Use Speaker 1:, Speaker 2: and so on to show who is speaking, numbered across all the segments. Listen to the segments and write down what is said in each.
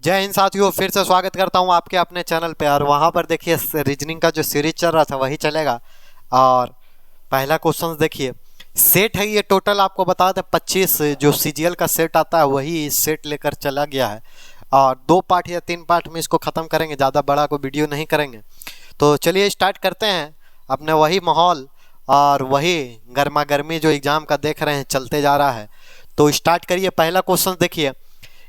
Speaker 1: जय हिंद साथियों, फिर से स्वागत करता हूं आपके अपने चैनल पे। और वहां पर देखिए रीजनिंग का जो सीरीज चल रहा था वही चलेगा। और पहला क्वेश्चन देखिए, सेट है ये टोटल आपको बता दें 25 जो सीजीएल का सेट आता है वही सेट लेकर चला गया है। और 2 पार्ट या 3 पार्ट में इसको ख़त्म करेंगे, ज़्यादा बड़ा को वीडियो नहीं करेंगे। तो चलिए स्टार्ट करते हैं। अपने वही माहौल और वही गर्मा गर्मी जो एग्ज़ाम का देख रहे हैं चलते जा रहा है। तो स्टार्ट करिए। पहला क्वेश्चन देखिए,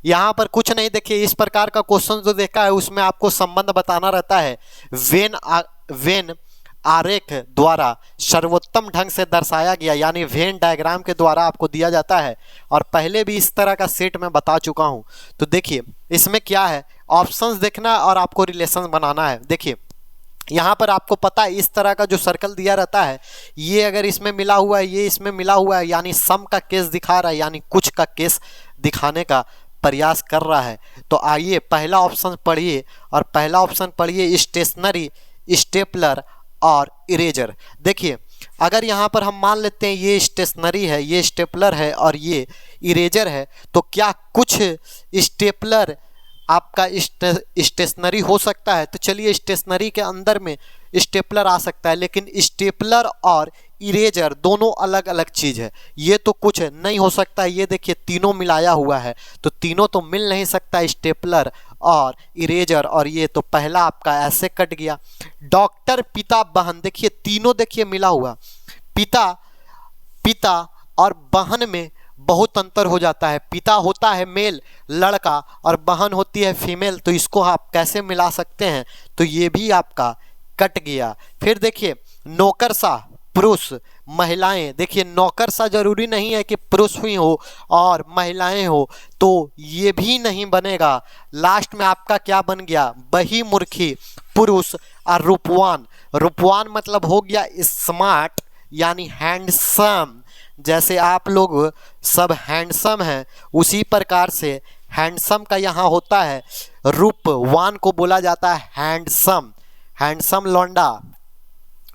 Speaker 1: यहाँ पर कुछ नहीं, देखिए इस प्रकार का क्वेश्चन जो देखा है उसमें आपको संबंध बताना रहता है। वेन आरेख द्वारा सर्वोत्तम ढंग से दर्शाया गया, यानी वेन डायग्राम के द्वारा आपको दिया जाता है। और पहले भी इस तरह का सेट मैं बता चुका हूँ। तो देखिए इसमें क्या है, ऑप्शंस देखना और आपको रिलेशन बनाना है। देखिए यहाँ पर आपको पता है इस तरह का जो सर्कल दिया रहता है, ये अगर इसमें मिला हुआ है, ये इसमें मिला हुआ है, यानी सम का केस दिखा रहा है, यानी कुछ का केस दिखाने का प्रयास कर रहा है। तो आइए पहला ऑप्शन पढ़िए। और पहला ऑप्शन पढ़िए, स्टेशनरी, स्टेपलर और इरेजर। देखिए अगर यहाँ पर हम मान लेते हैं ये स्टेशनरी है, ये स्टेपलर है और ये इरेजर है, तो क्या कुछ स्टेपलर आपका स्टेशनरी हो सकता है? तो चलिए स्टेशनरी के अंदर में स्टेपलर आ सकता है, लेकिन स्टेपलर और इरेजर दोनों अलग अलग चीज़ है। ये तो कुछ नहीं हो सकता है। ये देखिए तीनों मिलाया हुआ है, तो तीनों तो मिल नहीं सकता, स्टेपलर और इरेजर। और ये तो पहला आपका ऐसे कट गया। डॉक्टर, पिता, बहन, देखिए तीनों देखिए मिला हुआ। पिता और बहन में बहुत अंतर हो जाता है। पिता होता है मेल, लड़का, और बहन होती है फीमेल। तो इसको आप कैसे मिला सकते हैं? तो ये भी आपका कट गया। फिर देखिए नौकरशाह, पुरुष, महिलाएं। देखिए नौकरशाह जरूरी नहीं है कि पुरुष ही हो और महिलाएं हो, तो ये भी नहीं बनेगा। लास्ट में आपका क्या बन गया? बहिर्मुखी, पुरुष, और रूपवान। रूपवान मतलब हो गया स्मार्ट, यानी हैंडसम। जैसे आप लोग सब हैंडसम हैं, उसी प्रकार से हैंडसम का यहाँ होता है, रूपवान को बोला जाता है हैंडसम। हैंडसम लौंडा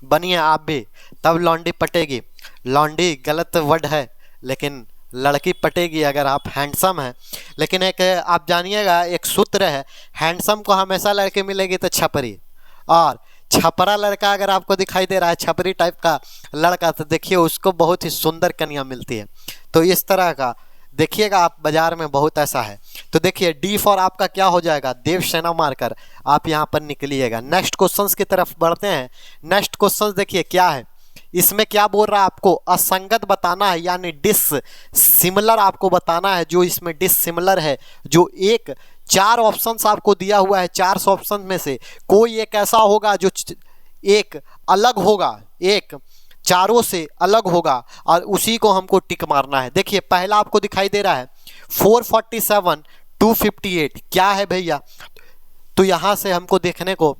Speaker 1: बनिए आप भी, तब लौंडी पटेगी। लौंडी गलत वर्ड है, लेकिन लड़की पटेगी अगर आप हैंडसम हैं। लेकिन एक आप जानिएगा, एक सूत्र है, हैंडसम को हमेशा लड़की मिलेगी तो छपरी, और छपरा लड़का अगर आपको दिखाई दे रहा है, छपरी टाइप का लड़का, तो देखिए उसको बहुत ही सुंदर कन्या मिलती है। तो इस तरह का देखिएगा आप, बाजार में बहुत ऐसा है। तो देखिए डी फॉर आपका क्या हो जाएगा? देवसेना मारकर आप यहाँ पर निकलिएगा। नेक्स्ट क्वेश्चंस की तरफ बढ़ते हैं। नेक्स्ट क्वेश्चन देखिए क्या है, इसमें क्या बोल रहा है आपको? असंगत बताना है, यानी डिससिमिलर आपको बताना है। जो इसमें डिससिमिलर है, जो एक 4 ऑप्शंस आपको दिया हुआ है, 4 ऑप्शन में से कोई एक ऐसा होगा जो एक अलग होगा, एक चारों से अलग होगा, और उसी को हमको टिक मारना है। देखिए पहला आपको दिखाई दे रहा है 447, 258, क्या है भैया? तो यहाँ से हमको देखने को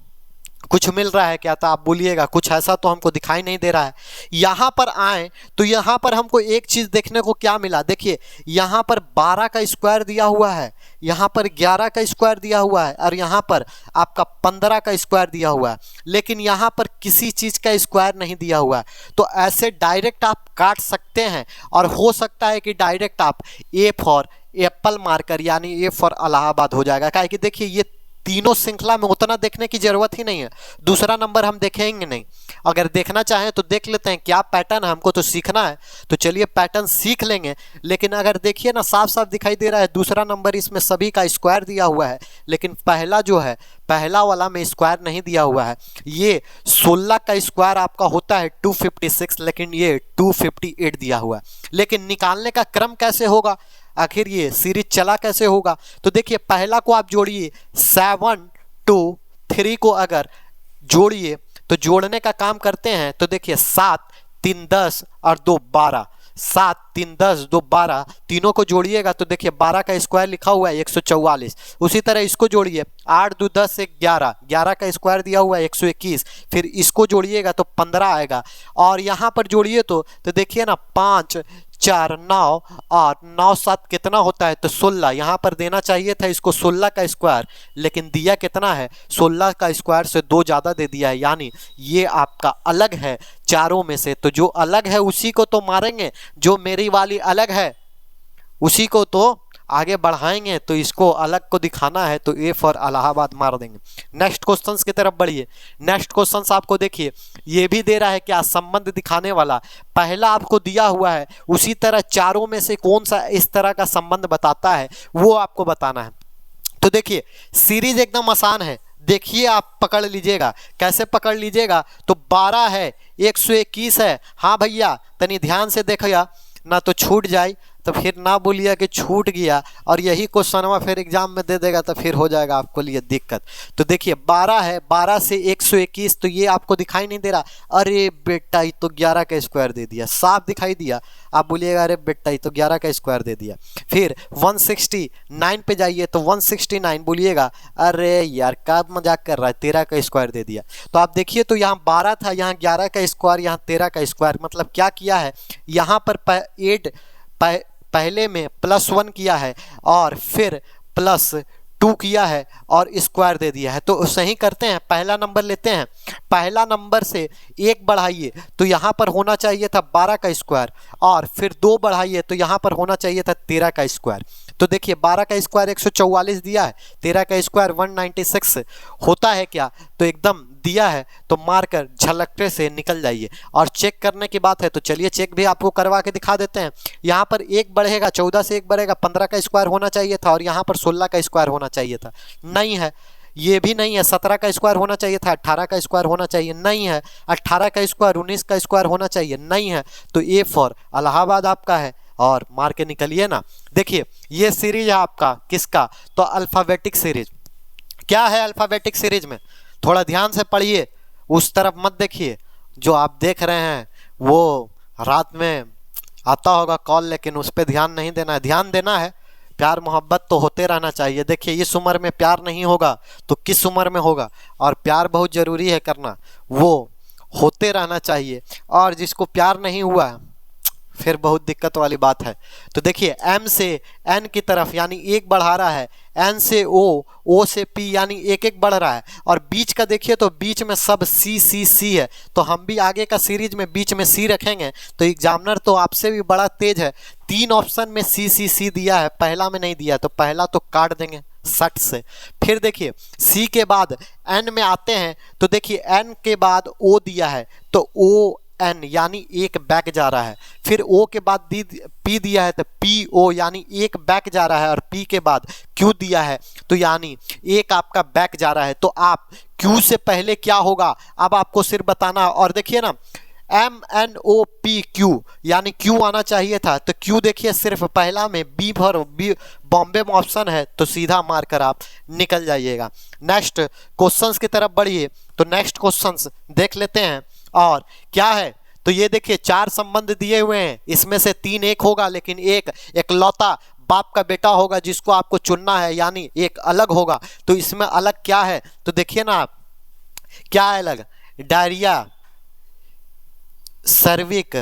Speaker 1: कुछ मिल रहा है क्या? तो आप बोलिएगा कुछ ऐसा तो हमको दिखाई नहीं दे रहा है। यहाँ पर आए तो यहाँ पर हमको एक चीज़ देखने को क्या मिला? देखिए यहाँ पर 12 का स्क्वायर दिया हुआ है, यहाँ पर 11 का स्क्वायर दिया हुआ है, और यहाँ पर आपका 15 का स्क्वायर दिया हुआ है, लेकिन यहाँ पर किसी चीज़ का स्क्वायर नहीं दिया हुआ है। तो ऐसे डायरेक्ट आप काट सकते हैं, और हो सकता है कि डायरेक्ट आप ए फॉर एप्पल मार्कर, यानी ए फॉर इलाहाबाद हो जाएगा। क्या कि देखिए ये तीनों श्रृंखला में उतना देखने की जरूरत ही नहीं है, दूसरा नंबर हम देखेंगे नहीं। अगर देखना चाहें तो देख लेते हैं क्या पैटर्न है, हमको तो सीखना है, तो चलिए पैटर्न सीख लेंगे। लेकिन अगर देखिए ना, साफ साफ दिखाई दे रहा है दूसरा नंबर इसमें सभी का स्क्वायर दिया हुआ है, लेकिन पहला जो है, पहला वाला में स्क्वायर नहीं दिया हुआ है। ये 16 का स्क्वायर आपका होता है 256, लेकिन ये 258 दिया हुआ है। लेकिन निकालने का क्रम कैसे होगा, आखिर ये सीरीज चला कैसे होगा? तो देखिए पहला को आप जोड़िए, 7 2 3 को अगर जोड़िए तो जोड़ने का काम करते हैं। तो देखिए 7 3 10 और 2 12, 7 3 10 2 12, तीनों को जोड़िएगा तो देखिए 12 का स्क्वायर लिखा हुआ है 144। उसी तरह इसको जोड़िए, 8 2 10 1 11, 11 का स्क्वायर दिया हुआ है 121। फिर इसको जोड़िएगा तो 15 आएगा, और यहाँ पर जोड़िए तो देखिए ना 5 4 9 और 9 7 कितना होता है? तो 16। यहाँ पर देना चाहिए था इसको 16 का स्क्वायर, लेकिन दिया कितना है? 16 का स्क्वायर से 2 ज़्यादा दे दिया है, यानी ये आपका अलग है चारों में से। तो जो अलग है उसी को तो मारेंगे, जो मेरी वाली अलग है उसी को तो आगे बढ़ाएंगे तो इसको अलग को दिखाना है तो ए फॉर इलाहाबाद मार देंगे। नेक्स्ट क्वेश्चन की तरफ बढ़िए। नेक्स्ट क्वेश्चन आपको देखिए, ये भी दे रहा है क्या, संबंध दिखाने वाला। पहला आपको दिया हुआ है, उसी तरह चारों में से कौन सा इस तरह का संबंध बताता है वो आपको बताना है। तो देखिए सीरीज एकदम आसान है, देखिए आप पकड़ लीजिएगा। कैसे पकड़ लीजिएगा, तो 12 है, 121 है। हाँ भैया तनी ध्यान से देखिएगा ना तो छूट जाए, तो फिर ना बोलिए कि छूट गया और यही क्वेश्चन फिर एग्जाम में दे देगा तो फिर हो जाएगा आपको लिए दिक्कत। तो देखिए 12 है, 12 से 121, तो ये आपको दिखाई नहीं दे रहा। अरे बेटा ये तो 11 का स्क्वायर दे दिया, साफ दिखाई दिया। आप बोलिएगा अरे बेटा ये तो 11 का स्क्वायर दे दिया। फिर 169 पे जाइए तो 169 बोलिएगा अरे यार क्या मजाक कर रहा है, 13 का स्क्वायर दे दिया। तो आप देखिए तो यहाँ 12 था, यहाँ 11 का स्क्वायर, यहाँ 13 का स्क्वायर। मतलब क्या किया है, यहाँ पर 8 पहले में +1 किया है और फिर +2 किया है और स्क्वायर दे दिया है। तो सही करते हैं, पहला नंबर लेते हैं, पहला नंबर से 1 बढ़ाइए तो यहाँ पर होना चाहिए था 12 का स्क्वायर, और फिर 2 बढ़ाइए तो यहाँ पर होना चाहिए था 13 का स्क्वायर। तो देखिए 12 का स्क्वायर 144 दिया है, 13 का स्क्वायर 196 होता है क्या, तो एकदम दिया है तो मारकर झलकते से निकल जाइए। और चेक करने की बात है तो चलिए चेक भी आपको करवा के दिखा देते हैं। यहाँ पर 1 बढ़ेगा, 14 से 1 बढ़ेगा, 15 का स्क्वायर होना चाहिए था और यहाँ पर 16 का स्क्वायर होना चाहिए था, नहीं है। ये भी नहीं है, 17 का स्क्वायर होना चाहिए था, 18 का स्क्वायर होना चाहिए, नहीं है। 18 का स्क्वायर 19 का स्क्वायर होना चाहिए, नहीं है। तो ए फॉर इलाहाबाद आपका है और मार के निकलिए ना। देखिए ये सीरीज है आपका किसका, तो अल्फ़ाबेटिक सीरीज। क्या है अल्फ़ाबेटिक सीरीज में, थोड़ा ध्यान से पढ़िए, उस तरफ मत देखिए। जो आप देख रहे हैं वो रात में आता होगा कॉल, लेकिन उस पर ध्यान नहीं देना है। ध्यान देना है, प्यार मोहब्बत तो होते रहना चाहिए। देखिए इस उम्र में प्यार नहीं होगा तो किस उम्र में होगा, और प्यार बहुत ज़रूरी है करना, वो होते रहना चाहिए। और जिसको प्यार नहीं हुआ फिर बहुत दिक्कत वाली बात है। तो देखिए M से N की तरफ यानी 1 बढ़ा रहा है, N से O, O से P यानी 1-1 बढ़ रहा है, और बीच का देखिए तो बीच में सब C है। तो हम भी आगे का सीरीज में बीच में C रखेंगे। तो एग्जामिनर तो आपसे भी बड़ा तेज है, 3 ऑप्शन में C दिया है, पहला में नहीं दिया, तो पहला तो काट देंगे 60 से। फिर देखिए C के बाद N में आते हैं तो देखिए N के बाद O दिया है तो O N यानी 1 बैक जा रहा है। फिर O के बाद P दिया है तो PO यानी 1 बैक जा रहा है, और P के बाद Q दिया है तो यानी 1 आपका बैक जा रहा है। तो आप Q से पहले क्या होगा अब आपको सिर्फ बताना। और देखिए ना MNOPQ यानी Q आना चाहिए था, तो Q देखिए सिर्फ पहला में B भर B बॉम्बे में ऑप्शन है, तो सीधा मारकर आप निकल जाइएगा। नेक्स्ट क्वेश्चंस की तरफ बढ़िए। तो नेक्स्ट क्वेश्चंस देख लेते हैं, और क्या है तो ये देखिए 4 संबंध दिए हुए हैं, इसमें से 3 एक होगा, लेकिन एक इकलौता बाप का बेटा होगा जिसको आपको चुनना है, यानी एक अलग होगा। तो इसमें अलग क्या है, तो देखिए ना आप क्या है अलग, डायरिया, सर्विक,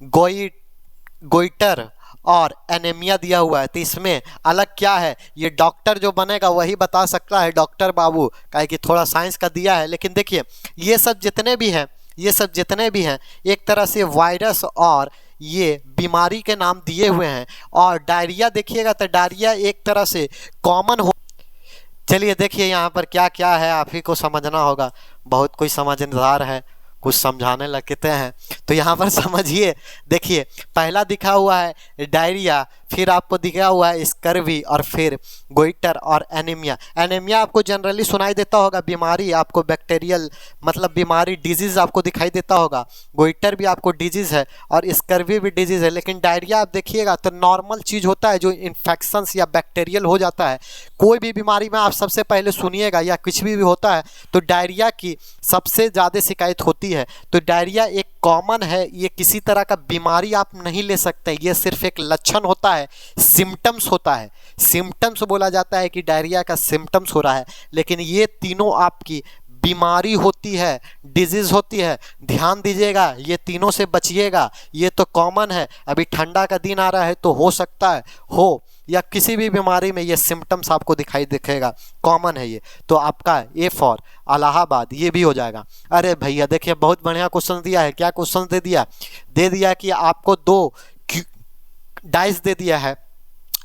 Speaker 1: गोइटर और एनीमिया दिया हुआ है। तो इसमें अलग क्या है, ये डॉक्टर जो बनेगा वही बता सकता है, डॉक्टर बाबू, काहे कि थोड़ा साइंस का दिया है। लेकिन देखिए ये सब जितने भी हैं एक तरह से वायरस और ये बीमारी के नाम दिए हुए हैं। और डायरिया देखिएगा तो डायरिया एक तरह से कॉमन हो। चलिए देखिए यहाँ पर क्या क्या है, आप ही को समझना होगा, बहुत कोई समझदार है, कुछ समझाने लगते हैं। तो यहाँ पर समझिए, देखिए पहला दिखा हुआ है डायरिया, फिर आपको दिखा हुआ है स्कर्वी, और फिर गोइटर और एनीमिया। एनीमिया आपको जनरली सुनाई देता होगा, बीमारी आपको बैक्टीरियल मतलब बीमारी डिजीज़ आपको दिखाई देता होगा। गोइटर भी आपको डिजीज़ है और स्कर्वी भी डिजीज़ है। लेकिन डायरिया आप देखिएगा तो नॉर्मल चीज़ होता है, जो इन्फेक्शंस या बैक्टीरियल हो जाता है। कोई भी बीमारी में आप सबसे पहले सुनिएगा या कुछ भी होता है तो डायरिया की सबसे ज़्यादा शिकायत होती है। तो डायरिया एक कॉमन है, ये किसी तरह का बीमारी आप नहीं ले सकते, ये सिर्फ एक लक्षण होता है, सिम्टम्स होता है। सिम्टम्स बोला जाता है कि डायरिया का सिम्टम्स हो रहा है, लेकिन ये तीनों आपकी बीमारी होती है, डिजीज़ होती है। ध्यान दीजिएगा, ये तीनों से बचिएगा, ये तो कॉमन है। अभी ठंडा का दिन आ रहा है तो हो सकता है हो, या किसी भी बीमारी में ये सिम्टम्स आपको दिखेगा, कॉमन है ये। तो आपका ए फॉर इलाहाबाद ये भी हो जाएगा। अरे भैया देखिए बहुत बढ़िया क्वेश्चन दिया है। क्या क्वेश्चन दे दिया कि आपको 2 डाइस दे दिया है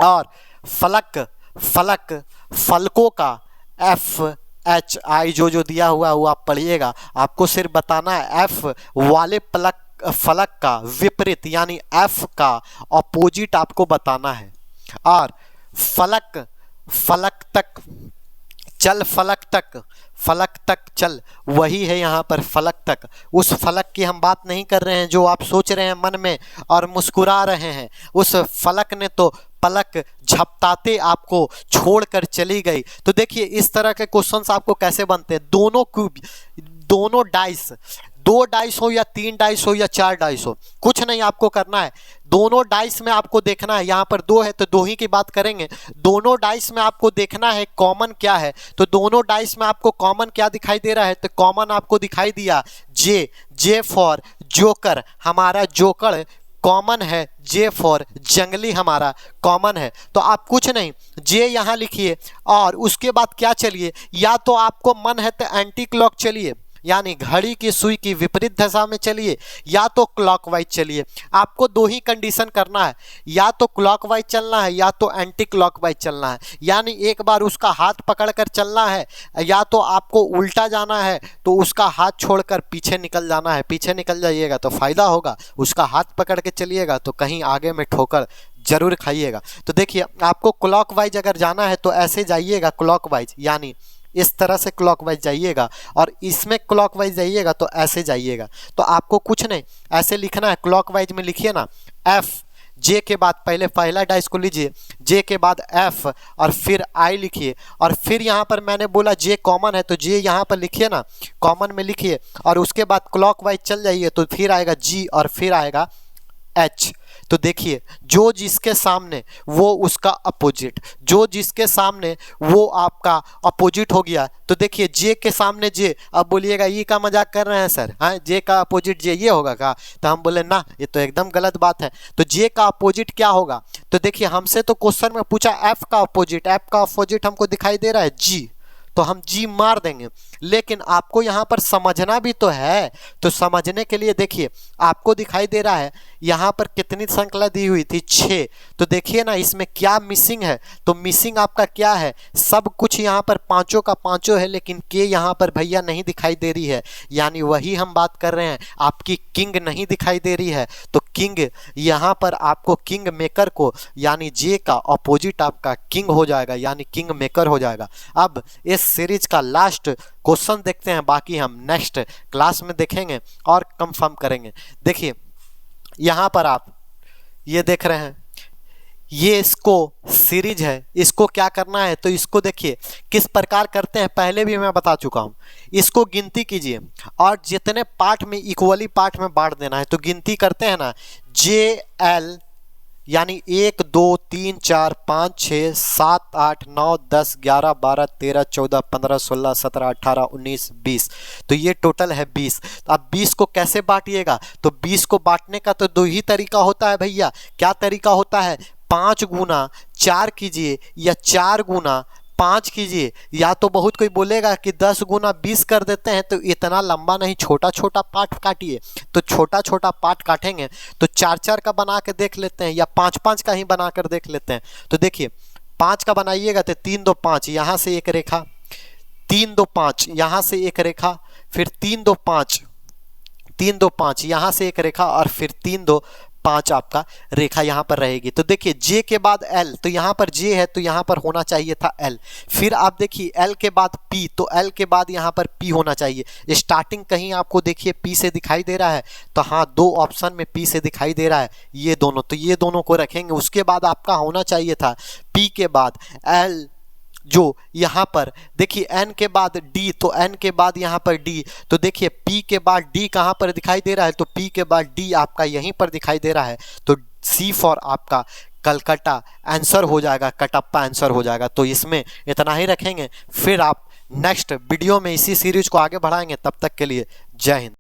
Speaker 1: और फलक, फलक, फलकों का, FHI जो दिया हुआ है वो आप पढ़िएगा। आपको सिर्फ बताना है F वाले फलक का विपरीत यानी F का अपोजिट आपको बताना है। और फलक, फलक तक चल, फलक तक, फलक तक चल, वही है यहाँ पर फलक तक। उस फलक की हम बात नहीं कर रहे हैं जो आप सोच रहे हैं मन में और मुस्कुरा रहे हैं। उस फलक ने तो पलक झपटाते आपको छोड़कर चली गई। तो देखिए इस तरह के क्वेश्चंस आपको कैसे बनते हैं। दोनों डाइस, 2 डाइस हो या 3 डाइस हो या 4 डाइस हो, कुछ नहीं आपको करना है। दोनों डाइस में आपको देखना है, यहाँ पर 2 है तो 2 ही की बात करेंगे। दोनों डाइस में आपको देखना है कॉमन क्या है। तो दोनों डाइस में आपको कॉमन क्या दिखाई दे रहा है, तो कॉमन आपको दिखाई दिया जे फॉर जोकर, हमारा जोकर कॉमन है। जे फॉर जंगली हमारा कॉमन है। तो आप कुछ नहीं, जे यहाँ लिखिए और उसके बाद क्या चलिए, या तो आपको मन है तो एंटी क्लॉक चलिए यानी घड़ी की सुई की विपरीत दिशा में चलिए, या तो क्लॉकवाइज चलिए। आपको 2 ही कंडीशन करना है, या तो क्लॉकवाइज चलना है या तो एंटी क्लॉकवाइज चलना है। यानी एक बार उसका हाथ पकड़कर चलना है, या तो आपको उल्टा जाना है तो उसका हाथ छोड़कर पीछे निकल जाना है। पीछे निकल जाइएगा तो फायदा होगा, उसका हाथ पकड़ के चलिएगा तो कहीं आगे में ठोकर जरूर खाइएगा। तो देखिए आपको क्लॉकवाइज अगर जाना है तो ऐसे जाइएगा क्लॉकवाइज, यानी इस तरह से क्लॉकवाइज जाइएगा, और इसमें क्लॉकवाइज जाइएगा तो ऐसे जाइएगा। तो आपको कुछ नहीं ऐसे लिखना है। क्लॉकवाइज में लिखिए ना F, जे के बाद पहले पहला डाइस को लीजिए, जे के बाद F और फिर I लिखिए, और फिर यहाँ पर मैंने बोला जे कॉमन है तो जे यहाँ पर लिखिए ना, कॉमन में लिखिए, और उसके बाद क्लॉकवाइज चल जाइए तो फिर आएगा G और फिर आएगा H। तो देखिए जो जिसके सामने वो उसका अपोजिट, जो जिसके सामने वो आपका अपोजिट हो गया। तो देखिए जे के सामने जे, अब बोलिएगा ये का मजाक कर रहे हैं सर, हाँ जे का अपोजिट जे ये होगा का, तो हम बोले ना ये तो एकदम गलत बात है। तो जे का अपोजिट क्या होगा, तो देखिए हमसे तो क्वेश्चन में पूछा F का अपोजिट, F का अपोजिट हमको दिखाई दे रहा है G, तो हम जी मार देंगे। लेकिन आपको यहाँ पर समझना भी तो है, तो समझने के लिए देखिए आपको दिखाई दे रहा है यहाँ पर कितनी श्रृंखला दी हुई थी 6। तो देखिए ना इसमें क्या मिसिंग है, तो मिसिंग आपका क्या है, सब कुछ यहाँ पर पांचों का पांचों है, लेकिन के यहाँ पर भैया नहीं दिखाई दे रही है। यानी वही हम बात कर रहे हैं, आपकी किंग नहीं दिखाई दे रही है। तो किंग यहाँ पर आपको किंग मेकर को, यानी जे का अपोजिट आपका किंग हो जाएगा, यानी किंग मेकर हो जाएगा। अब इस सीरीज का लास्ट क्वेश्चन देखते हैं, बाकी हम नेक्स्ट क्लास में देखेंगे और कंफर्म करेंगे। देखिए यहाँ पर आप ये देख रहे हैं, ये इसको सीरीज है, इसको क्या करना है, तो इसको देखिए किस प्रकार करते हैं, पहले भी मैं बता चुका हूँ। इसको गिनती कीजिए और जितने पार्ट में इक्वली पार्ट में बांट देना है। तो गिनती करते हैं ना, JL यानी 1 2 3 4 5 6 7 8 9 10 11 12 13 14 15 16 17 18 19 20, तो ये टोटल है 20। तो अब 20 को कैसे बांटिएगा, तो 20 को बांटने का तो 2 ही तरीका होता है भैया। क्या तरीका होता है, 5 गुना 4 कीजिए या 4 गुना 5 कीजिए, या तो बहुत कोई बोलेगा कि 10 गुना 20 कर देते हैं। तो इतना लंबा नहीं, छोटा छोटा पार्ट काटिए। तो छोटा छोटा पार्ट काटेंगे तो 4 4 का बना के देख लेते हैं, या 5 5 का ही बना कर देख लेते हैं। तो देखिए 5 का बनाइएगा तो 3 2 5, यहाँ से एक रेखा, 3 2 5 यहाँ से एक रेखा, फिर 3 2 5 3 2 5 यहाँ से एक रेखा, और फिर 3 2 5 आपका रेखा यहाँ पर रहेगी। तो देखिए जे के बाद एल, तो यहाँ पर जे है तो यहाँ पर होना चाहिए था एल। फिर आप देखिए एल के बाद पी, तो एल के बाद यहाँ पर पी होना चाहिए। स्टार्टिंग कहीं आपको देखिए पी से दिखाई दे रहा है, तो हाँ 2 ऑप्शन में पी से दिखाई दे रहा है ये दोनों, तो ये दोनों को रखेंगे। उसके बाद आपका होना चाहिए था पी के बाद एल, जो यहाँ पर देखिए एन के बाद डी, तो एन के बाद यहाँ पर डी, तो देखिए पी के बाद डी कहाँ पर दिखाई दे रहा है, तो पी के बाद डी आपका यहीं पर दिखाई दे रहा है। तो सी फॉर आपका कलकत्ता आंसर हो जाएगा, कटप्पा आंसर हो जाएगा। तो इसमें इतना ही रखेंगे, फिर आप नेक्स्ट वीडियो में इसी सीरीज को आगे बढ़ाएंगे। तब तक के लिए जय हिंद।